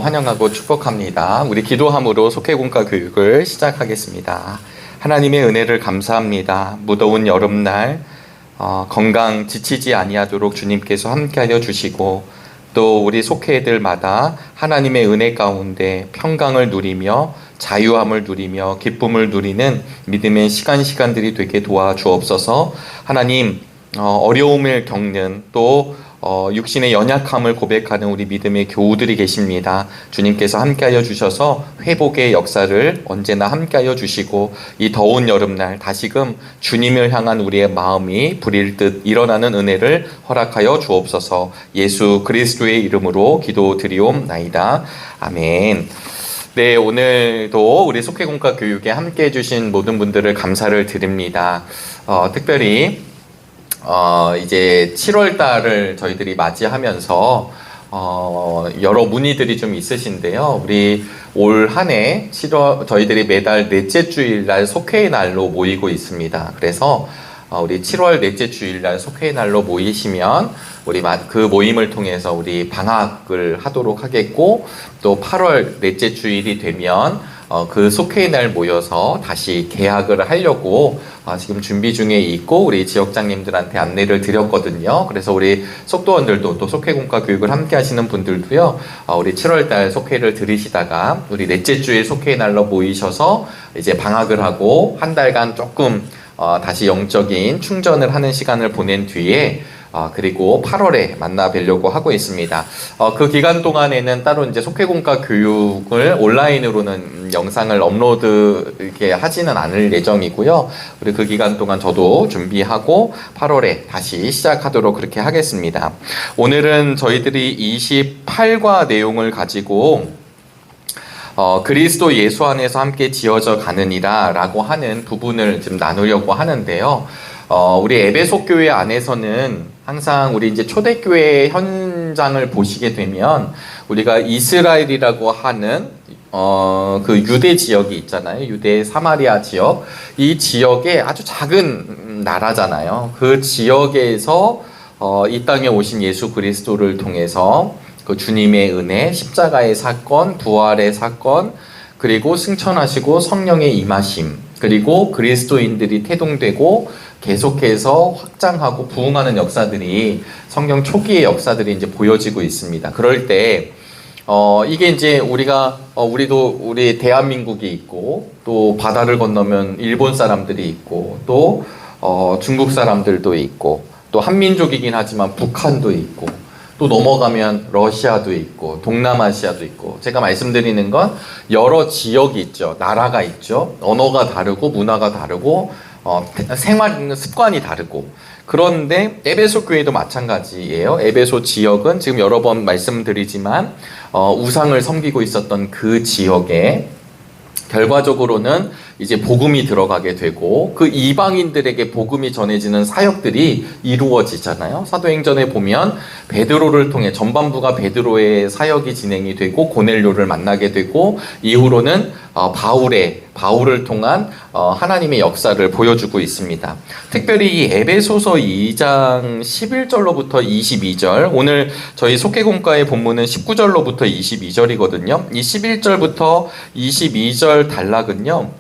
환영하고 축복합니다. 우리 기도함으로 속회공과 교육을 시작하겠습니다. 하나님의 은혜를 감사합니다. 무더운 여름날 건강 지치지 아니하도록 주님께서 함께하여 주시고 또 우리 속회들마다 하나님의 은혜 가운데 평강을 누리며 자유함을 누리며 기쁨을 누리는 믿음의 시간들이 되게 도와주옵소서. 하나님, 어려움을 겪는 또 육신의 연약함을 고백하는 우리 믿음의 교우들이 계십니다. 주님께서 함께하여 주셔서 회복의 역사를 언제나 함께하여 주시고 이 더운 여름날 다시금 주님을 향한 우리의 마음이 불일 듯 일어나는 은혜를 허락하여 주옵소서. 예수 그리스도의 이름으로 기도드리옵나이다. 아멘. 네, 오늘도 우리 속회공과 교육에 함께해 주신 모든 분들을 감사를 드립니다. 특별히 이제 7월 달을 저희들이 맞이하면서 여러 문의들이 좀 있으신데요. 우리 올 한 해 저희들이 매달 넷째 주일날 속회의 날로 모이고 있습니다. 그래서 우리 7월 넷째 주일날 속회의 날로 모이시면 우리 그 모임을 통해서 우리 방학을 하도록 하겠고, 또 8월 넷째 주일이 되면 그 속회의 날 모여서 다시 개학을 하려고 지금 준비 중에 있고 우리 지역장님들한테 안내를 드렸거든요. 그래서 우리 속도원들도 또 속회공과 교육을 함께 하시는 분들도요, 우리 7월달 속회를 들으시다가 우리 넷째 주일 속회의 날로 모이셔서 이제 방학을 하고 한 달간 조금 다시 영적인 충전을 하는 시간을 보낸 뒤에 그리고 8월에 만나 뵈려고 하고 있습니다. 그 기간 동안에는 따로 이제 속회공과 교육을 온라인으로는 영상을 업로드 이렇게 하지는 않을 예정이고요. 우리 그 기간 동안 저도 준비하고 8월에 다시 시작하도록 그렇게 하겠습니다. 오늘은 저희들이 28과 내용을 가지고 그리스도 예수 안에서 함께 지어져 가느니라 라고 하는 부분을 좀 나누려고 하는데요. 우리 에베소 교회 안에서는 항상 우리 이제 초대교회 현장을 보시게 되면 우리가 이스라엘이라고 하는 그 유대 지역이 있잖아요. 유대 사마리아 지역. 이 지역에 아주 작은 나라잖아요. 그 지역에서 이 땅에 오신 예수 그리스도를 통해서 그 주님의 은혜, 십자가의 사건, 부활의 사건, 그리고 승천하시고 성령의 임하심, 그리고 그리스도인들이 태동되고 계속해서 확장하고 부흥하는 역사들이 성경 초기의 역사들이 이제 보여지고 있습니다. 그럴 때 이게 이제 우리도 우리 대한민국이 있고 또 바다를 건너면 일본 사람들이 있고 또 중국 사람들도 있고 또 한민족이긴 하지만 북한도 있고 또 넘어가면 러시아도 있고 동남아시아도 있고, 제가 말씀드리는 건 여러 지역이 있죠. 나라가 있죠. 언어가 다르고 문화가 다르고 생활 습관이 다르고. 그런데 에베소 교회도 마찬가지예요. 에베소 지역은 지금 여러 번 말씀드리지만 우상을 섬기고 있었던 그 지역에 결과적으로는 이제 복음이 들어가게 되고 그 이방인들에게 복음이 전해지는 사역들이 이루어지잖아요. 사도행전에 보면 베드로를 통해 전반부가 베드로의 사역이 진행이 되고 고넬료를 만나게 되고 이후로는 바울을 통한 하나님의 역사를 보여주고 있습니다. 특별히 이 에베소서 2장 11절로부터 22절, 오늘 저희 속회공과의 본문은 19절로부터 22절이거든요. 이 11절부터 22절 단락은요,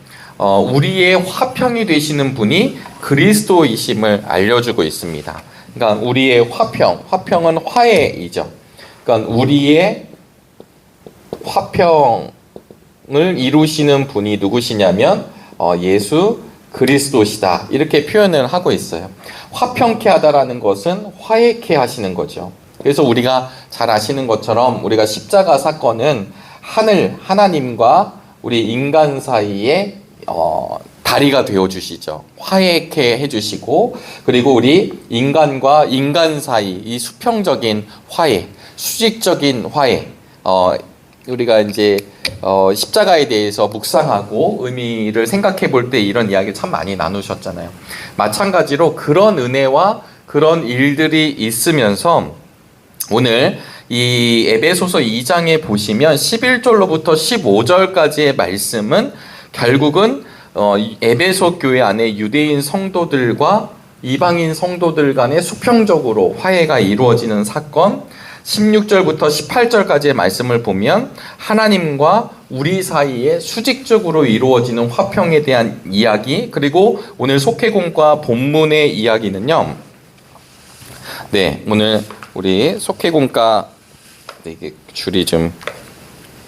우리의 화평이 되시는 분이 그리스도이심을 알려주고 있습니다. 그러니까 우리의 화평은 화해이죠. 그러니까 우리의 화평을 이루시는 분이 누구시냐면 예수 그리스도시다, 이렇게 표현을 하고 있어요. 화평케 하다라는 것은 화해케 하시는 거죠. 그래서 우리가 잘 아시는 것처럼 우리가 십자가 사건은 하나님과 우리 인간 사이에 다리가 되어주시죠. 화해케 해주시고, 그리고 우리 인간과 인간 사이 이 수평적인 화해, 수직적인 화해, 우리가 이제 십자가에 대해서 묵상하고 의미를 생각해 볼 때 이런 이야기 참 많이 나누셨잖아요. 마찬가지로 그런 은혜와 그런 일들이 있으면서 오늘 이 에베소서 2장에 보시면 11절로부터 15절까지의 말씀은 결국은 에베소 교회 안에 유대인 성도들과 이방인 성도들 간에 수평적으로 화해가 이루어지는 사건, 16절부터 18절까지의 말씀을 보면 하나님과 우리 사이에 수직적으로 이루어지는 화평에 대한 이야기, 그리고 오늘 속회공과 본문의 이야기는요. 네, 오늘 우리 속회공과 이게 줄이 좀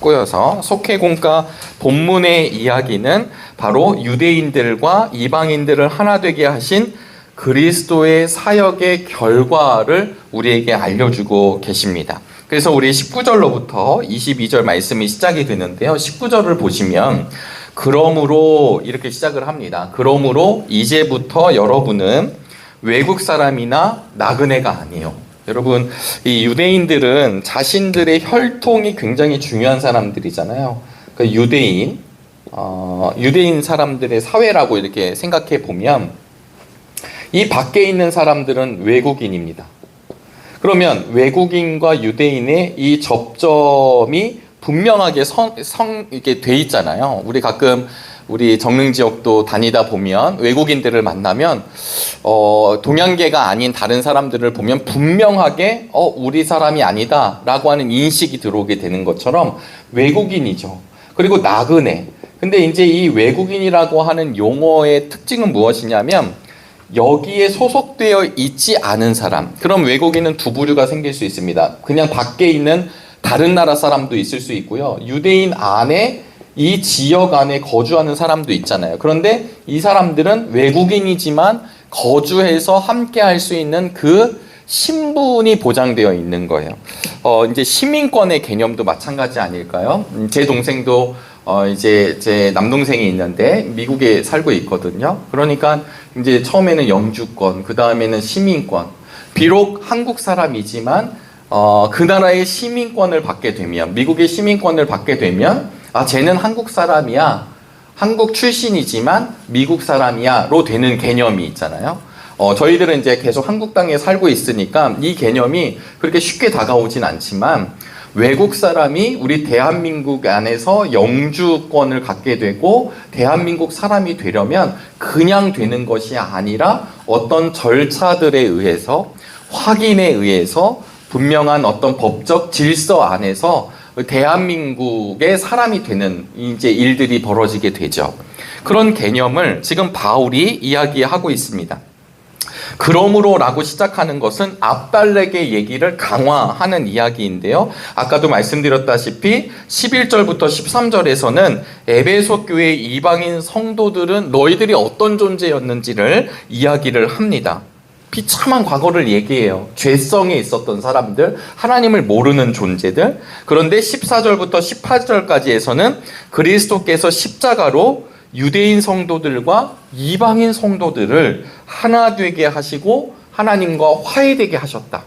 꼬여서 속회공과 본문의 이야기는 바로 유대인들과 이방인들을 하나 되게 하신 그리스도의 사역의 결과를 우리에게 알려주고 계십니다. 그래서 우리 19절로부터 22절 말씀이 시작이 되는데요. 19절을 보시면 그러므로 이렇게 시작을 합니다. 그러므로 이제부터 여러분은 외국 사람이나 나그네가 아니에요. 여러분, 이 유대인들은 자신들의 혈통이 굉장히 중요한 사람들이잖아요. 그러니까 유대인 사람들의 사회라고 이렇게 생각해 보면 이 밖에 있는 사람들은 외국인입니다. 그러면 외국인과 유대인의 이 접점이 분명하게 이렇게 돼 있잖아요. 우리 가끔 우리 정릉 지역도 다니다 보면 외국인들을 만나면 동양계가 아닌 다른 사람들을 보면 분명하게 우리 사람이 아니다라고 하는 인식이 들어오게 되는 것처럼 외국인이죠. 그리고 나그네. 근데 이제 이 외국인이라고 하는 용어의 특징은 무엇이냐면 여기에 소속되어 있지 않은 사람. 그럼 외국인은 두 부류가 생길 수 있습니다. 그냥 밖에 있는 다른 나라 사람도 있을 수 있고요. 유대인 안에 이 지역 안에 거주하는 사람도 있잖아요. 그런데 이 사람들은 외국인이지만 거주해서 함께 할 수 있는 그 신분이 보장되어 있는 거예요. 이제 시민권의 개념도 마찬가지 아닐까요? 제 동생도 이제 제 남동생이 있는데 미국에 살고 있거든요. 그러니까 이제 처음에는 영주권, 그 다음에는 시민권. 비록 한국 사람이지만 그 나라의 시민권을 받게 되면, 미국의 시민권을 받게 되면 쟤는 한국 사람이야, 한국 출신이지만 미국 사람이야로 되는 개념이 있잖아요. 저희들은 이제 계속 한국 땅에 살고 있으니까 이 개념이 그렇게 쉽게 다가오진 않지만 외국 사람이 우리 대한민국 안에서 영주권을 갖게 되고 대한민국 사람이 되려면 그냥 되는 것이 아니라 어떤 절차들에 의해서, 확인에 의해서 분명한 어떤 법적 질서 안에서 대한민국의 사람이 되는 이제 일들이 벌어지게 되죠. 그런 개념을 지금 바울이 이야기하고 있습니다. 그러므로 라고 시작하는 것은 앞달렉의 얘기를 강화하는 이야기인데요. 아까도 말씀드렸다시피 11절부터 13절에서는 에베소 교회 이방인 성도들은 너희들이 어떤 존재였는지를 이야기를 합니다. 비참한 과거를 얘기해요. 죄성에 있었던 사람들, 하나님을 모르는 존재들. 그런데 14절부터 18절까지에서는 그리스도께서 십자가로 유대인 성도들과 이방인 성도들을 하나 되게 하시고 하나님과 화해되게 하셨다.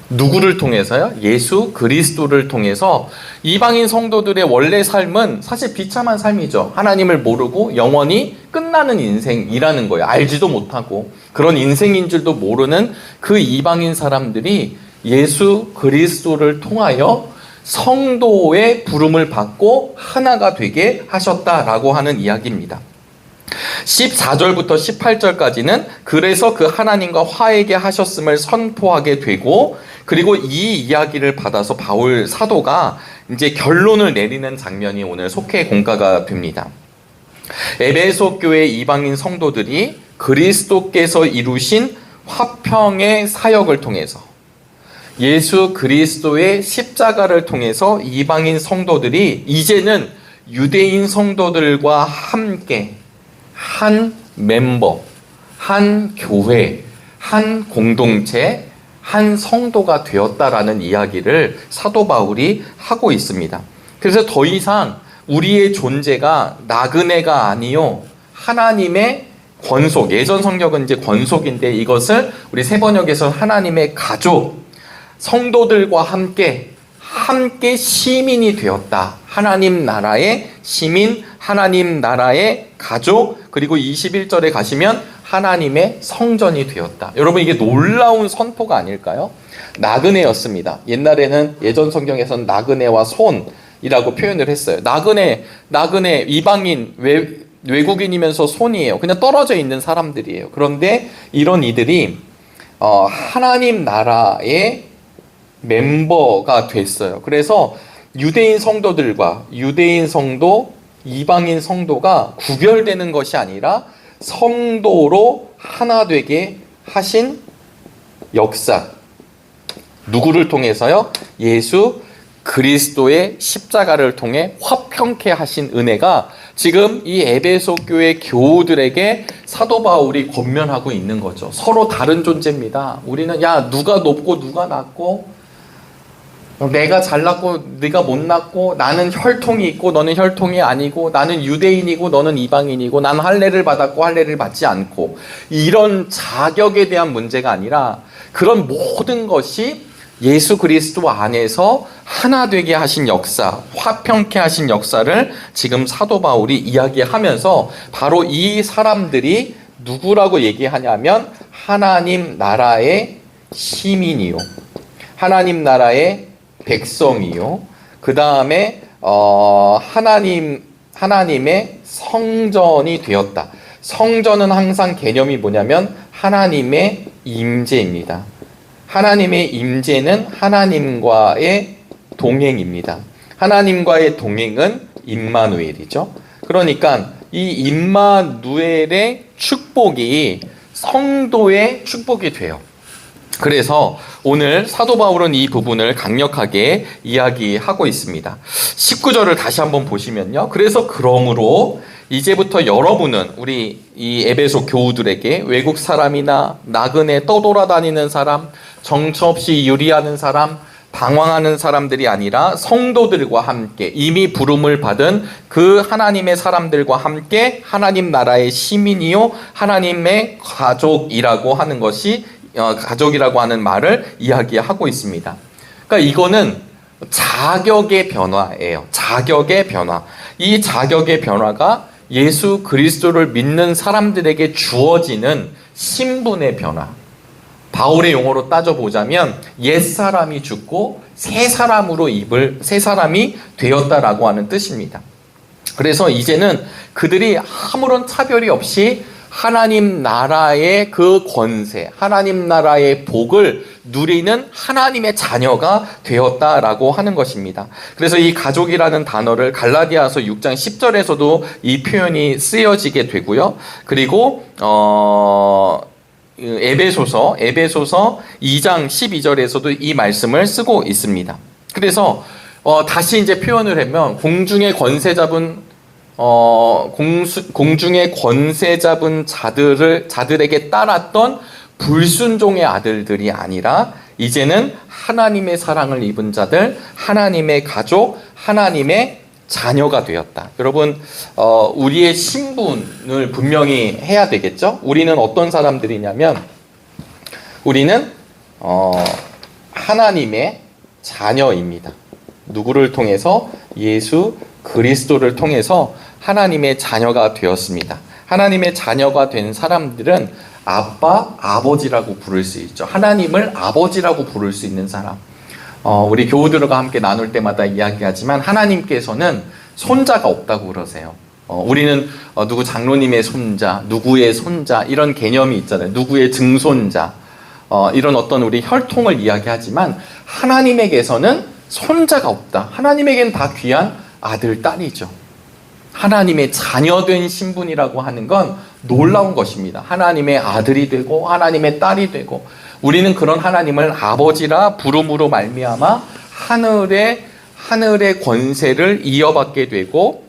누구를 통해서요? 예수 그리스도를 통해서. 이방인 성도들의 원래 삶은 사실 비참한 삶이죠. 하나님을 모르고 영원히 끝나는 인생이라는 거예요. 알지도 못하고 그런 인생인 줄도 모르는 그 이방인 사람들이 예수 그리스도를 통하여 성도의 부름을 받고 하나가 되게 하셨다라고 하는 이야기입니다. 14절부터 18절까지는 그래서 그 하나님과 화해게 하셨음을 선포하게 되고, 그리고 이 이야기를 받아서 바울 사도가 이제 결론을 내리는 장면이 오늘 속회 공가가 됩니다. 에베소 교회 이방인 성도들이 그리스도께서 이루신 화평의 사역을 통해서, 예수 그리스도의 십자가를 통해서 이방인 성도들이 이제는 유대인 성도들과 함께 한 멤버, 한 교회, 한 공동체, 한 성도가 되었다라는 이야기를 사도 바울이 하고 있습니다. 그래서 더 이상 우리의 존재가 나그네가 아니요 하나님의 권속, 예전 성경은 이제 권속인데 이것을 우리 새 번역에서 하나님의 가족, 성도들과 함께 시민이 되었다. 하나님 나라의 시민, 하나님 나라의 가족, 그리고 21절에 가시면 하나님의 성전이 되었다. 여러분, 이게 놀라운 선포가 아닐까요? 나그네였습니다. 옛날에는 예전 성경에서는 나그네와 손이라고 표현을 했어요. 나그네 이방인, 외국인이면서 손이에요. 그냥 떨어져 있는 사람들이에요. 그런데 이런 이들이 하나님 나라의 멤버가 됐어요. 그래서 유대인 성도들과 유대인 성도, 이방인 성도가 구별되는 것이 아니라 성도로 하나 되게 하신 역사. 누구를 통해서요? 예수 그리스도의 십자가를 통해 화평케 하신 은혜가 지금 이 에베소 교회 교우들에게 사도 바울이 권면하고 있는 거죠. 서로 다른 존재입니다. 우리는 누가 높고 누가 낮고, 내가 잘났고 네가 못났고, 나는 혈통이 있고 너는 혈통이 아니고, 나는 유대인이고 너는 이방인이고, 나는 할례를 받았고 할례를 받지 않고, 이런 자격에 대한 문제가 아니라 그런 모든 것이 예수 그리스도 안에서 하나 되게 하신 역사, 화평케 하신 역사를 지금 사도 바울이 이야기하면서 바로 이 사람들이 누구라고 얘기하냐면 하나님 나라의 시민이요, 하나님 나라의 백성이요, 그 다음에 하나님의 성전이 되었다. 성전은 항상 개념이 뭐냐면 하나님의 임재입니다. 하나님의 임재는 하나님과의 동행입니다. 하나님과의 동행은 임마누엘이죠. 그러니까 이 임마누엘의 축복이 성도의 축복이 돼요. 그래서 오늘 사도 바울은 이 부분을 강력하게 이야기하고 있습니다. 19절을 다시 한번 보시면요. 그래서 그러므로 이제부터 여러분은 우리 이 에베소 교우들에게 외국 사람이나 나그네 떠돌아다니는 사람, 정처 없이 유리하는 사람, 방황하는 사람들이 아니라 성도들과 함께 이미 부름을 받은 그 하나님의 사람들과 함께 하나님 나라의 시민이요 하나님의 가족이라고 하는 것이 가족이라고 하는 말을 이야기하고 있습니다. 그러니까 이거는 자격의 변화예요. 자격의 변화. 이 자격의 변화가 예수 그리스도를 믿는 사람들에게 주어지는 신분의 변화. 바울의 용어로 따져보자면 옛사람이 죽고 새 사람이 되었다라고 하는 뜻입니다. 그래서 이제는 그들이 아무런 차별이 없이 하나님 나라의 그 권세, 하나님 나라의 복을 누리는 하나님의 자녀가 되었다라고 하는 것입니다. 그래서 이 가족이라는 단어를 갈라디아서 6장 10절에서도 이 표현이 쓰여지게 되고요. 그리고 에베소서 2장 12절에서도 이 말씀을 쓰고 있습니다. 그래서 다시 이제 표현을 하면 공중의 권세 잡은 자들에게 따랐던 불순종의 아들들이 아니라 이제는 하나님의 사랑을 입은 자들, 하나님의 가족, 하나님의 자녀가 되었다. 여러분, 우리의 신분을 분명히 해야 되겠죠? 우리는 어떤 사람들이냐면 우리는 하나님의 자녀입니다. 누구를 통해서? 예수 그리스도를 통해서 하나님의 자녀가 되었습니다. 하나님의 자녀가 된 사람들은 아빠, 아버지라고 부를 수 있죠. 하나님을 아버지라고 부를 수 있는 사람. 우리 교우들과 함께 나눌 때마다 이야기하지만 하나님께서는 손자가 없다고 그러세요. 우리는 누구 장로님의 손자, 누구의 손자 이런 개념이 있잖아요. 누구의 증손자 이런 어떤 우리 혈통을 이야기하지만 하나님에게서는 손자가 없다. 하나님에게는 다 귀한 아들, 딸이죠. 하나님의 자녀된 신분이라고 하는 건 놀라운 것입니다. 하나님의 아들이 되고 하나님의 딸이 되고 우리는 그런 하나님을 아버지라 부름으로 말미암아 하늘의 권세를 이어받게 되고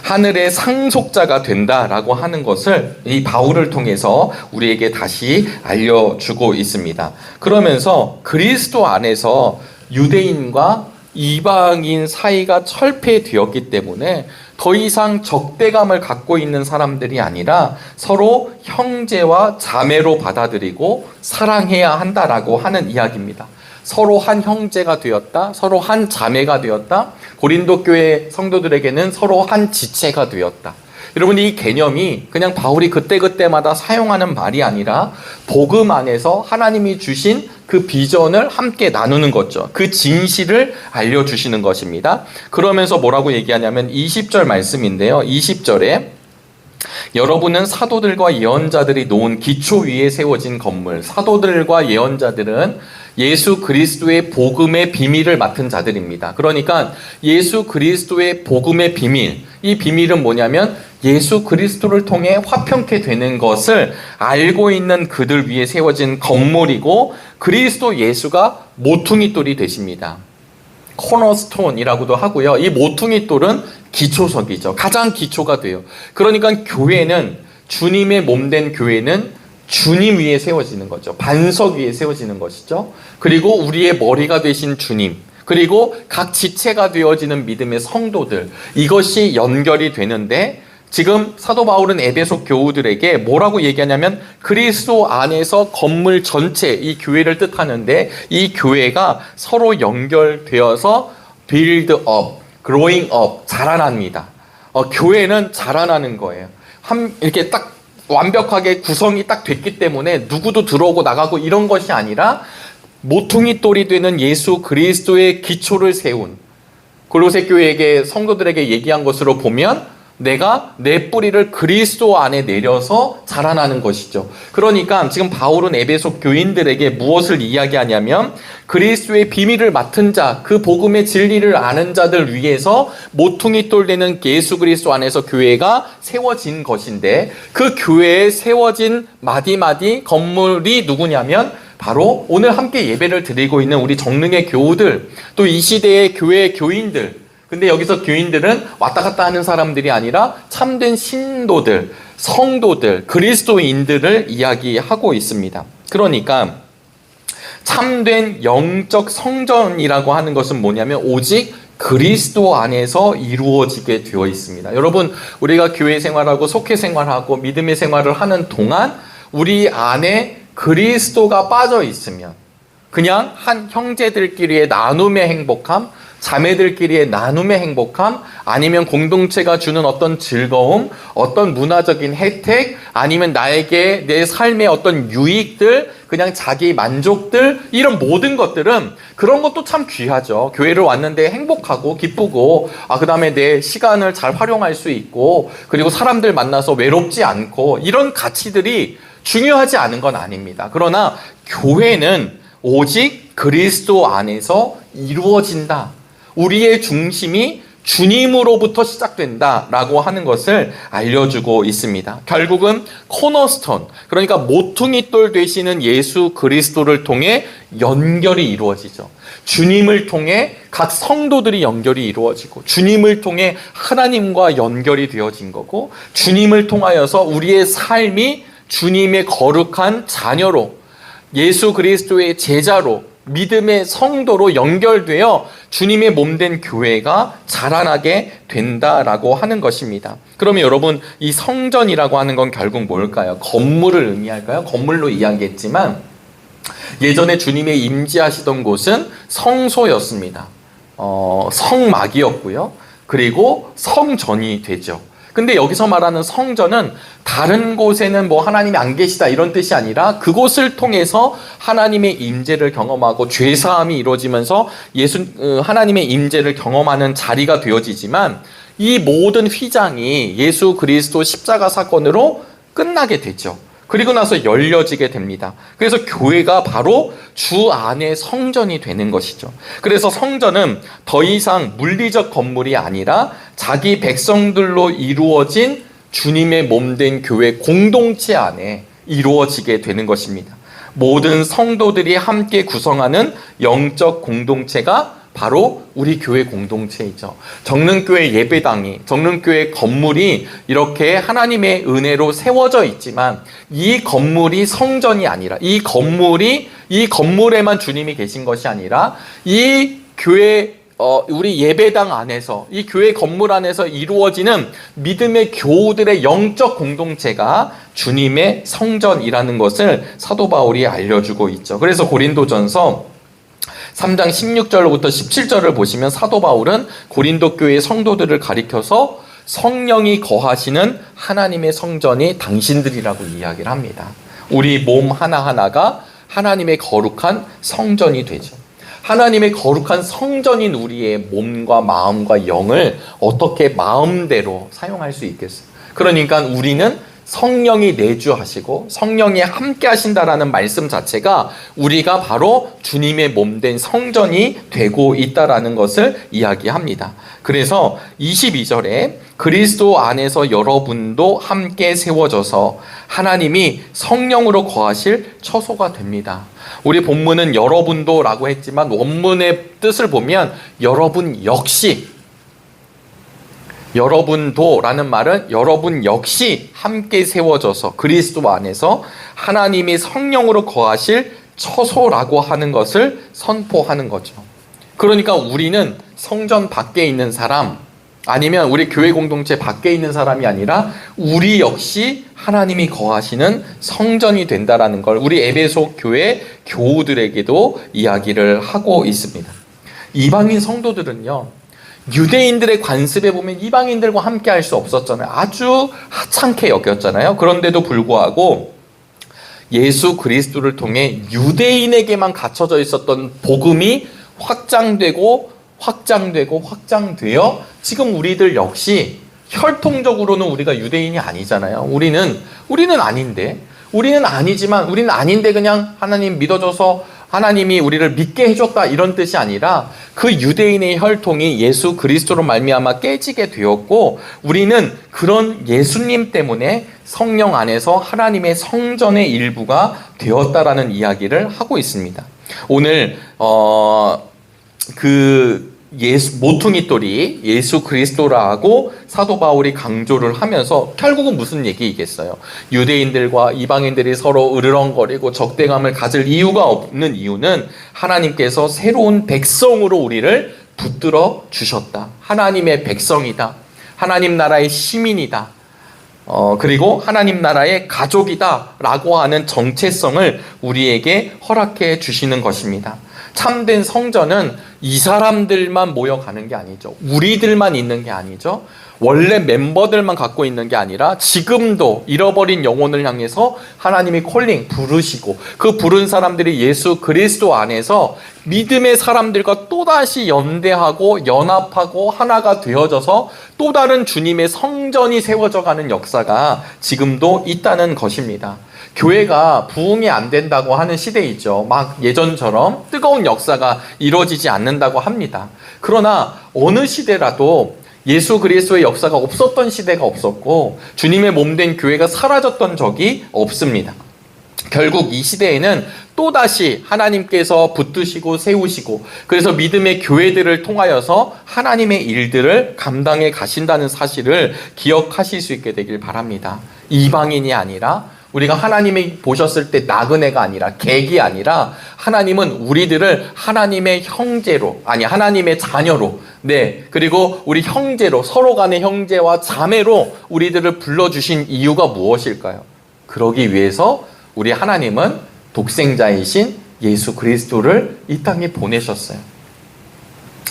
하늘의 상속자가 된다라고 하는 것을 이 바울을 통해서 우리에게 다시 알려주고 있습니다. 그러면서 그리스도 안에서 유대인과 이방인 사이가 철폐되었기 때문에 더 이상 적대감을 갖고 있는 사람들이 아니라 서로 형제와 자매로 받아들이고 사랑해야 한다라고 하는 이야기입니다. 서로 한 형제가 되었다, 서로 한 자매가 되었다, 고린도 교회 성도들에게는 서로 한 지체가 되었다. 여러분, 이 개념이 그냥 바울이 그때그때마다 사용하는 말이 아니라 복음 안에서 하나님이 주신 그 비전을 함께 나누는 거죠. 그 진실을 알려주시는 것입니다. 그러면서 뭐라고 얘기하냐면 20절 말씀인데요. 20절에 여러분은 사도들과 예언자들이 놓은 기초 위에 세워진 건물. 사도들과 예언자들은 예수 그리스도의 복음의 비밀을 맡은 자들입니다. 그러니까 예수 그리스도의 복음의 비밀, 이 비밀은 뭐냐면 예수 그리스도를 통해 화평케 되는 것을 알고 있는 그들 위에 세워진 건물이고, 그리스도 예수가 모퉁이돌이 되십니다. 코너스톤이라고도 하고요. 이 모퉁이돌은 기초석이죠. 가장 기초가 돼요. 그러니까 교회는, 주님의 몸된 교회는 주님 위에 세워지는 거죠. 반석 위에 세워지는 것이죠. 그리고 우리의 머리가 되신 주님, 그리고 각 지체가 되어지는 믿음의 성도들, 이것이 연결이 되는데, 지금 사도 바울은 에베소 교우들에게 뭐라고 얘기하냐면 그리스도 안에서 건물 전체, 이 교회를 뜻하는데, 이 교회가 서로 연결되어서 build up, growing up, 자라납니다. 교회는 자라나는 거예요. 이렇게 딱 완벽하게 구성이 딱 됐기 때문에 누구도 들어오고 나가고 이런 것이 아니라 모퉁이돌이 되는 예수 그리스도의 기초를 세운, 골로새 교회에게, 성도들에게 얘기한 것으로 보면 내가 내 뿌리를 그리스도 안에 내려서 자라나는 것이죠. 그러니까 지금 바울은 에베소 교인들에게 무엇을 이야기하냐면 그리스도의 비밀을 맡은 자, 그 복음의 진리를 아는 자들 위해서 모퉁이돌 되는 예수 그리스도 안에서 교회가 세워진 것인데, 그 교회에 세워진 마디마디 건물이 누구냐면 바로 오늘 함께 예배를 드리고 있는 우리 정릉의 교우들, 또 이 시대의 교회의 교인들. 근데 여기서 교인들은 왔다 갔다 하는 사람들이 아니라 참된 신도들, 성도들, 그리스도인들을 이야기하고 있습니다. 그러니까 참된 영적 성전이라고 하는 것은 뭐냐면 오직 그리스도 안에서 이루어지게 되어 있습니다. 여러분, 우리가 교회 생활하고 속회 생활하고 믿음의 생활을 하는 동안 우리 안에 그리스도가 빠져 있으면 그냥 한 형제들끼리의 나눔의 행복함, 자매들끼리의 나눔의 행복함, 아니면 공동체가 주는 어떤 즐거움, 어떤 문화적인 혜택, 아니면 나에게 내 삶의 어떤 유익들, 그냥 자기 만족들, 이런 모든 것들은, 그런 것도 참 귀하죠. 교회를 왔는데 행복하고 기쁘고, 그 다음에 내 시간을 잘 활용할 수 있고, 그리고 사람들 만나서 외롭지 않고, 이런 가치들이 중요하지 않은 건 아닙니다. 그러나 교회는 오직 그리스도 안에서 이루어진다. 우리의 중심이 주님으로부터 시작된다라고 하는 것을 알려주고 있습니다. 결국은 코너스톤, 그러니까 모퉁이돌 되시는 예수 그리스도를 통해 연결이 이루어지죠. 주님을 통해 각 성도들이 연결이 이루어지고, 주님을 통해 하나님과 연결이 되어진 거고, 주님을 통하여서 우리의 삶이 주님의 거룩한 자녀로, 예수 그리스도의 제자로, 믿음의 성도로 연결되어 주님의 몸된 교회가 자라나게 된다라고 하는 것입니다. 그러면 여러분, 이 성전이라고 하는 건 결국 뭘까요? 건물을 의미할까요? 건물로 이야기했지만 예전에 주님의 임재하시던 곳은 성소였습니다. 성막이었고요. 그리고 성전이 되죠. 근데 여기서 말하는 성전은 다른 곳에는 뭐 하나님이 안 계시다 이런 뜻이 아니라 그곳을 통해서 하나님의 임재를 경험하고 죄사함이 이루어지면서 하나님의 임재를 경험하는 자리가 되어지지만, 이 모든 휘장이 예수 그리스도 십자가 사건으로 끝나게 되죠. 그리고 나서 열려지게 됩니다. 그래서 교회가 바로 주 안의 성전이 되는 것이죠. 그래서 성전은 더 이상 물리적 건물이 아니라 자기 백성들로 이루어진 주님의 몸된 교회 공동체 안에 이루어지게 되는 것입니다. 모든 성도들이 함께 구성하는 영적 공동체가 바로 우리 교회 공동체이죠. 정릉교회 예배당이, 정릉교회 건물이 이렇게 하나님의 은혜로 세워져 있지만, 이 건물이 성전이 아니라, 이 건물에만 주님이 계신 것이 아니라, 이 교회 우리 예배당 안에서, 이 교회 건물 안에서 이루어지는 믿음의 교우들의 영적 공동체가 주님의 성전이라는 것을 사도 바울이 알려주고 있죠. 그래서 고린도전서 3장 16절로부터 17절을 보시면 사도 바울은 고린도 교회 성도들을 가리켜서 성령이 거하시는 하나님의 성전이 당신들이라고 이야기를 합니다. 우리 몸 하나하나가 하나님의 거룩한 성전이 되죠. 하나님의 거룩한 성전인 우리의 몸과 마음과 영을 어떻게 마음대로 사용할 수 있겠어요? 그러니까 우리는 성령이 내주하시고 성령이 함께 하신다라는 말씀 자체가 우리가 바로 주님의 몸된 성전이 되고 있다라는 것을 이야기합니다. 그래서 22절에 그리스도 안에서 여러분도 함께 세워져서 하나님이 성령으로 거하실 처소가 됩니다. 우리 본문은 여러분도 라고 했지만 원문의 뜻을 보면 여러분 역시, 여러분도 라는 말은 여러분 역시 함께 세워져서 그리스도 안에서 하나님이 성령으로 거하실 처소라고 하는 것을 선포하는 거죠. 그러니까 우리는 성전 밖에 있는 사람, 아니면 우리 교회 공동체 밖에 있는 사람이 아니라 우리 역시 하나님이 거하시는 성전이 된다라는 걸 우리 에베소 교회 교우들에게도 이야기를 하고 있습니다. 이방인 성도들은요, 유대인들의 관습에 보면 이방인들과 함께 할 수 없었잖아요. 아주 하찮게 여겼잖아요. 그런데도 불구하고 예수 그리스도를 통해 유대인에게만 갇혀져 있었던 복음이 확장되어 지금 우리들 역시 혈통적으로는 우리가 유대인이 아니잖아요. 우리는 아닌데 그냥 하나님 믿어줘서 하나님이 우리를 믿게 해줬다 이런 뜻이 아니라 그 유대인의 혈통이 예수 그리스도로 말미암아 깨지게 되었고 우리는 그런 예수님 때문에 성령 안에서 하나님의 성전의 일부가 되었다라는 이야기를 하고 있습니다. 오늘 모퉁이 돌이 예수 그리스도라고 사도 바울이 강조를 하면서 결국은 무슨 얘기이겠어요? 유대인들과 이방인들이 서로 으르렁거리고 적대감을 가질 이유가 없는 이유는 하나님께서 새로운 백성으로 우리를 붙들어 주셨다. 하나님의 백성이다. 하나님 나라의 시민이다. 그리고 하나님 나라의 가족이다 라고 하는 정체성을 우리에게 허락해 주시는 것입니다. 참된 성전은 이 사람들만 모여가는 게 아니죠. 우리들만 있는 게 아니죠. 원래 멤버들만 갖고 있는 게 아니라 지금도 잃어버린 영혼을 향해서 하나님이 부르시고 그 부른 사람들이 예수 그리스도 안에서 믿음의 사람들과 또다시 연대하고 연합하고 하나가 되어져서 또 다른 주님의 성전이 세워져 가는 역사가 지금도 있다는 것입니다. 교회가 부흥이 안 된다고 하는 시대이죠. 막 예전처럼 뜨거운 역사가 이루어지지 않는다고 합니다. 그러나 어느 시대라도 예수 그리스도의 역사가 없었던 시대가 없었고 주님의 몸된 교회가 사라졌던 적이 없습니다. 결국 이 시대에는 또다시 하나님께서 붙드시고 세우시고 그래서 믿음의 교회들을 통하여서 하나님의 일들을 감당해 가신다는 사실을 기억하실 수 있게 되길 바랍니다. 이방인이 아니라 우리가 하나님이 보셨을 때 나그네가 아니라 객이 아니라 하나님은 우리들을 하나님의 형제로 하나님의 자녀로 그리고 우리 형제로 서로 간의 형제와 자매로 우리들을 불러주신 이유가 무엇일까요? 그러기 위해서 우리 하나님은 독생자이신 예수 그리스도를 이 땅에 보내셨어요.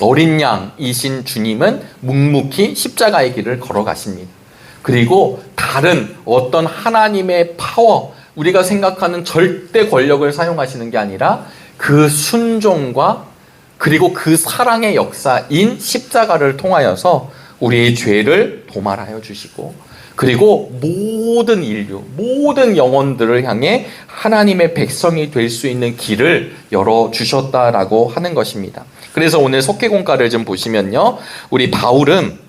어린 양이신 주님은 묵묵히 십자가의 길을 걸어가십니다. 그리고 다른 어떤 하나님의 파워, 우리가 생각하는 절대 권력을 사용하시는 게 아니라 그 순종과 그리고 그 사랑의 역사인 십자가를 통하여서 우리의 죄를 도말하여 주시고 그리고 모든 인류, 모든 영혼들을 향해 하나님의 백성이 될 수 있는 길을 열어주셨다라고 하는 것입니다. 그래서 오늘 속회공과를 좀 보시면요, 우리 바울은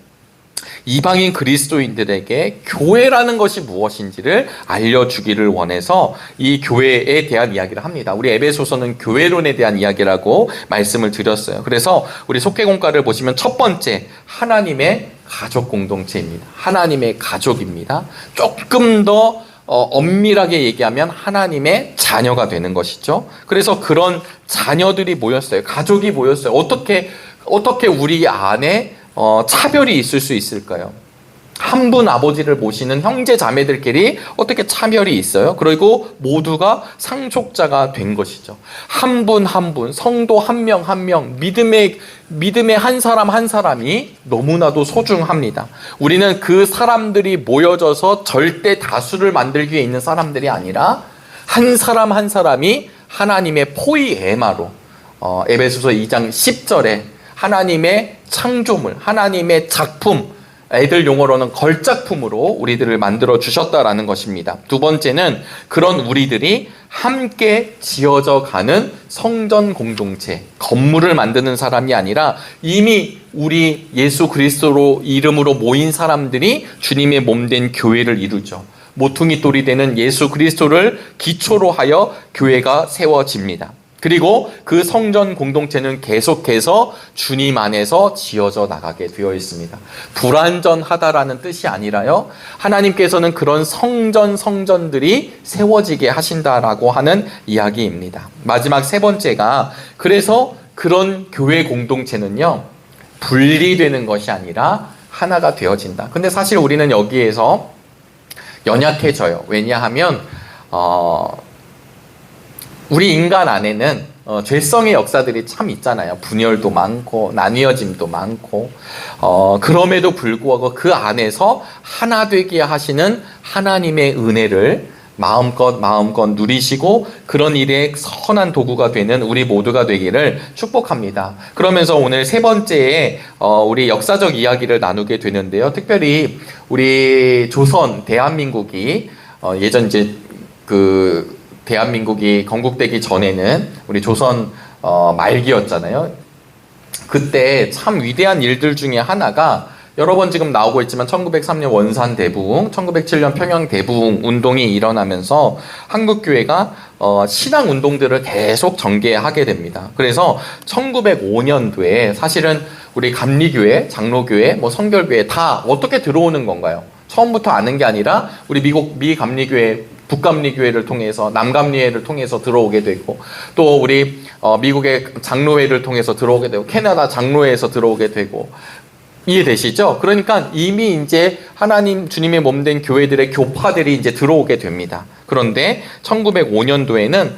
이방인 그리스도인들에게 교회라는 것이 무엇인지를 알려주기를 원해서 이 교회에 대한 이야기를 합니다. 우리 에베소서는 교회론에 대한 이야기라고 말씀을 드렸어요. 그래서 우리 속회공과를 보시면 첫 번째, 하나님의 가족 공동체입니다. 하나님의 가족입니다. 조금 더 엄밀하게 얘기하면 하나님의 자녀가 되는 것이죠. 그래서 그런 자녀들이 모였어요. 가족이 모였어요. 어떻게 우리 안에 차별이 있을 수 있을까요? 한 분 아버지를 모시는 형제 자매들끼리 어떻게 차별이 있어요? 그리고 모두가 상속자가 된 것이죠. 한 분 한 분, 성도 한 명 한 명, 믿음의 한 사람 한 사람이 너무나도 소중합니다. 우리는 그 사람들이 모여져서 절대 다수를 만들기 위해 있는 사람들이 아니라 한 사람 한 사람이 하나님의 포이에마로 에베소서 2장 10절에 하나님의 창조물, 하나님의 작품, 애들 용어로는 걸작품으로 우리들을 만들어 주셨다라는 것입니다. 두 번째는 그런 우리들이 함께 지어져 가는 성전 공동체, 건물을 만드는 사람이 아니라 이미 우리 예수 그리스도로 이름으로 모인 사람들이 주님의 몸된 교회를 이루죠. 모퉁이 돌이 되는 예수 그리스도를 기초로 하여 교회가 세워집니다. 그리고 그 성전 공동체는 계속해서 주님 안에서 지어져 나가게 되어 있습니다. 불완전하다라는 뜻이 아니라요, 하나님께서는 그런 성전들이 세워지게 하신다라고 하는 이야기입니다. 마지막 세 번째가, 그래서 그런 교회 공동체는요, 분리되는 것이 아니라 하나가 되어진다. 근데 사실 우리는 여기에서 연약해져요. 왜냐하면 우리 인간 안에는 죄성의 역사들이 참 있잖아요. 분열도 많고 나뉘어짐도 많고, 그럼에도 불구하고 그 안에서 하나 되게 하시는 하나님의 은혜를 마음껏 누리시고 그런 일에 선한 도구가 되는 우리 모두가 되기를 축복합니다. 그러면서 오늘 세 번째에 우리 역사적 이야기를 나누게 되는데요. 특별히 우리 조선 대한민국이 예전 이제 대한민국이 건국되기 전에는 우리 조선 말기였잖아요. 그때 참 위대한 일들 중에 하나가, 여러 번 지금 나오고 있지만 1903년 원산 대부흥, 1907년 평양 대부흥 운동이 일어나면서 한국교회가 신앙 운동들을 계속 전개하게 됩니다. 그래서 1905년도에 사실은 우리 감리교회, 장로교회, 성결교회 다 어떻게 들어오는 건가요? 처음부터 아는 게 아니라 우리 미 감리교회, 북감리교회를 통해서, 남감리회를 통해서 들어오게 되고, 또 우리 미국의 장로회를 통해서 들어오게 되고, 캐나다 장로회에서 들어오게 되고, 이해되시죠? 그러니까 이미 이제 하나님 주님의 몸된 교회들의 교파들이 이제 들어오게 됩니다. 그런데 1905년도에는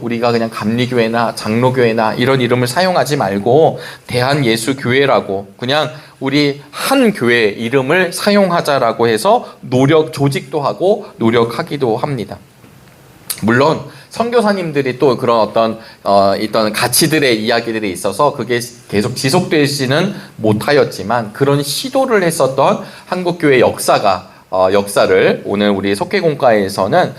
우리가 그냥 감리교회나 장로교회나 이런 이름을 사용하지 말고 대한예수교회라고 그냥 우리 한 교회 이름을 사용하자라고 해서 조직도 하고 노력하기도 합니다. 물론 선교사님들이 또 그런 어떤 가치들의 이야기들이 있어서 그게 계속 지속되지는 못하였지만, 그런 시도를 했었던 한국교회 역사를 오늘 우리 속회공과에서는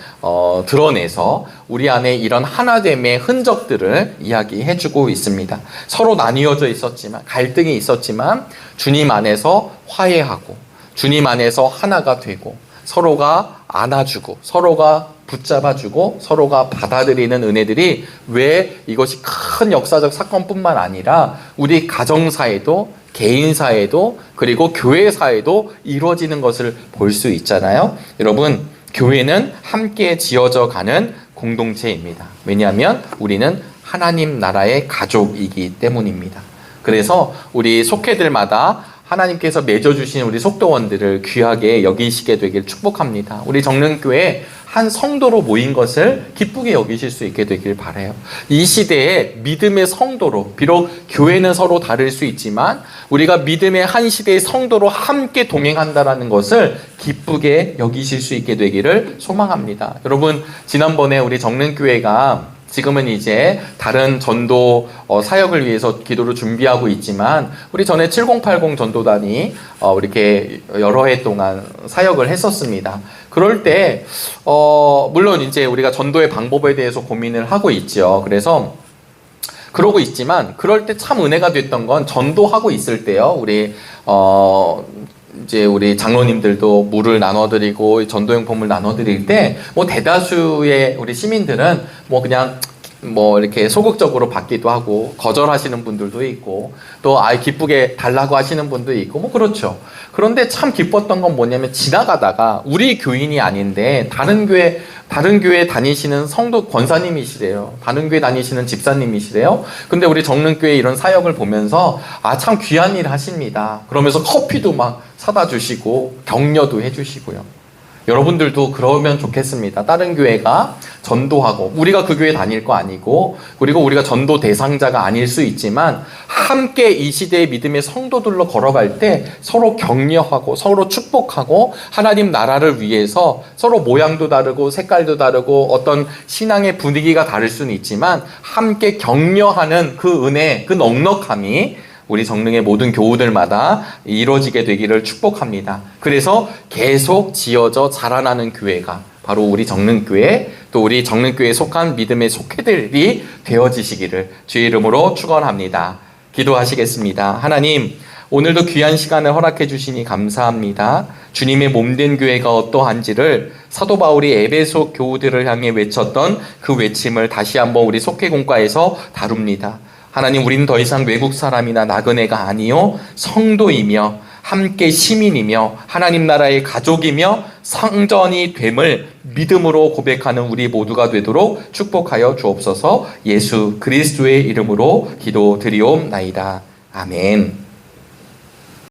드러내서 우리 안에 이런 하나됨의 흔적들을 이야기해주고 있습니다. 서로 나뉘어져 있었지만, 갈등이 있었지만 주님 안에서 화해하고 주님 안에서 하나가 되고, 서로가 안아주고 서로가 붙잡아주고 서로가 받아들이는 은혜들이, 왜 이것이 큰 역사적 사건뿐만 아니라 우리 가정사에도, 개인사에도, 그리고 교회사에도 이루어지는 것을 볼 수 있잖아요. 여러분, 교회는 함께 지어져 가는 공동체입니다. 왜냐하면 우리는 하나님 나라의 가족이기 때문입니다. 그래서 우리 속회들마다 하나님께서 맺어주신 우리 속도원들을 귀하게 여기시게 되길 축복합니다. 우리 정릉교회 한 성도로 모인 것을 기쁘게 여기실 수 있게 되길 바라요. 이 시대에 믿음의 성도로, 비록 교회는 서로 다를 수 있지만 우리가 믿음의 한 시대의 성도로 함께 동행한다라는 것을 기쁘게 여기실 수 있게 되기를 소망합니다. 여러분, 지난번에 우리 정릉교회가 지금은 이제 다른 전도 사역을 위해서 기도를 준비하고 있지만, 우리 전에 7080 전도단이 이렇게 여러 해 동안 사역을 했었습니다. 그럴 때 물론 이제 우리가 전도의 방법에 대해서 고민을 하고 있죠. 그래서 그러고 있지만, 그럴 때 참 은혜가 됐던 건, 전도하고 있을 때요, 우리 장로님들도 물을 나눠드리고 전도용품을 나눠드릴 때 대다수의 우리 시민들은 그냥 이렇게 소극적으로 받기도 하고 거절하시는 분들도 있고, 또 기쁘게 달라고 하시는 분도 있고 그렇죠. 그런데 참 기뻤던 건 뭐냐면, 지나가다가 우리 교인이 아닌데 다른 교회 다니시는 성도 권사님이시래요. 다른 교회 다니시는 집사님이시래요. 근데 우리 정릉교회 이런 사역을 보면서 참 귀한 일 하십니다. 그러면서 커피도 막 사다 주시고 격려도 해주시고요. 여러분들도 그러면 좋겠습니다. 다른 교회가 전도하고, 우리가 그 교회 다닐 거 아니고, 그리고 우리가 전도 대상자가 아닐 수 있지만 함께 이 시대의 믿음의 성도들로 걸어갈 때 서로 격려하고 서로 축복하고, 하나님 나라를 위해서 서로 모양도 다르고 색깔도 다르고 어떤 신앙의 분위기가 다를 수는 있지만 함께 격려하는 그 은혜, 그 넉넉함이 우리 정릉의 모든 교우들마다 이루어지게 되기를 축복합니다. 그래서 계속 지어져 자라나는 교회가 바로 우리 정릉교회, 또 우리 정릉교회에 속한 믿음의 속회들이 되어지시기를 주의 이름으로 축원합니다. 기도하시겠습니다. 하나님, 오늘도 귀한 시간을 허락해 주시니 감사합니다. 주님의 몸된 교회가 어떠한지를 사도 바울이 에베소 교우들을 향해 외쳤던 그 외침을 다시 한번 우리 속회공과에서 다룹니다. 하나님, 우리는 더 이상 외국 사람이나 나그네가 아니요 성도이며 함께 시민이며 하나님 나라의 가족이며 성전이 됨을 믿음으로 고백하는 우리 모두가 되도록 축복하여 주옵소서. 예수 그리스도의 이름으로 기도드리옵나이다. 아멘.